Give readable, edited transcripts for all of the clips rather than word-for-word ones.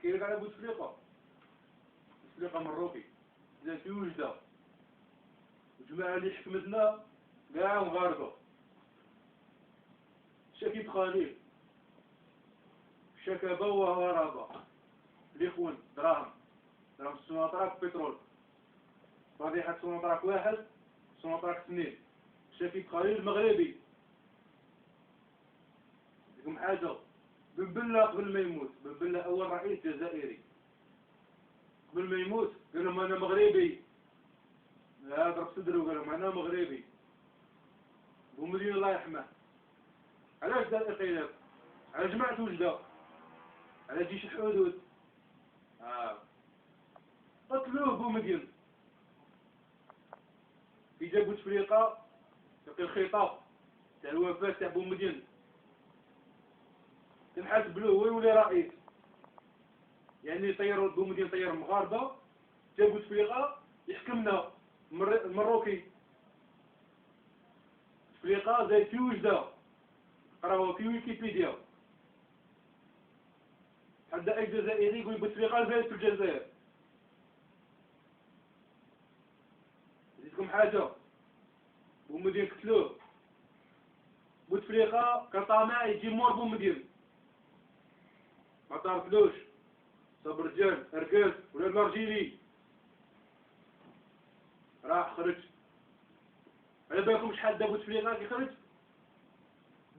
نحكي لك على بوتفليقة. بوتفليقة مروكي جات في وجدة، الجماعة اللي حكمتنا كاع مغاربة. شكيب خليل، شكابة وهربة، الإخوان دراهم سوناطراك بترول، فضيحة سوناطراك واحد، سوناطراك اثنين. شكيب خليل مغربي. لكم حاجة، بن بلة قبل ما يموت، بن بلة أول رئيس جزائري، قبل ما يموت قال لهم أنا مغربي. لا ضرب صدره وقال لهم أنا مغربي. بومدين الله يرحمه. علاش دار الإقلاب؟ على جماعة وجدة، على جيش الحدود. قتلوه بومدين. في جا بوتفليقة يلقي الخطاب تاع الوفاة تاع بومدين، تنحسب له هو يولي رئيس. يعني طيروا بومدين، طير المغاربة، جا بوتفليقة يحكمنا المروكي. بوتفليقة زايد في وجدة، قراوها في ويكيبيديا. حتى أي جزائري يقول بوتفليقة زايد في الجزائر. نزيدكم حاجة، بومدين قتلوه. بوتفليقة كطامع يجي مور بومدين، ما تعرفلوش. صاب رجال أركاز ولا الأرجيلي راح خرج. على بالكم شحال دا بوتفليقة كي خرج؟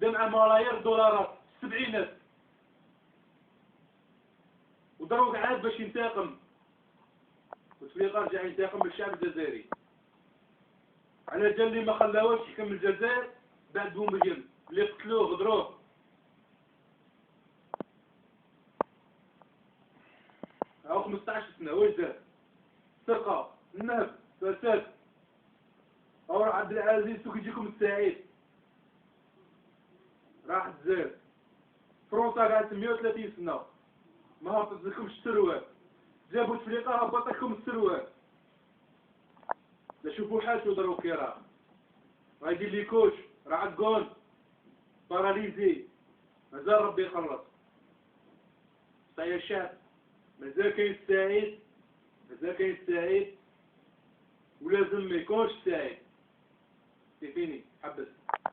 دا مع ملايير دولارات، السبعينات، وضربك عاد باش ينتقم. بوتفليقة رجع ينتقم من الشعب الجزائري. على جال اللي ما خلاوش يحكم الجزائر بعد بومدين، اللي قتلوه غدروه. هاو 15 سنة واش دار؟ سرقة، نهب، فساد. هاو راح عبد العزيز سوك يجيكم السعيد، راح الجزائر. فرنسا قعدت 130 سنة ما هبطت لكمش الثروات. جابوا بوتفليقة هبط لكم الثروات. لا شوفوا حالته دروك راه غايدير لي كوش، راه عكون باراليزي. مازال ربي يخلص. يا الشعب مازال كاين السعيد، مازال كاين السعيد، ولازم ما يكونش سعيد. سي فيني، حبس.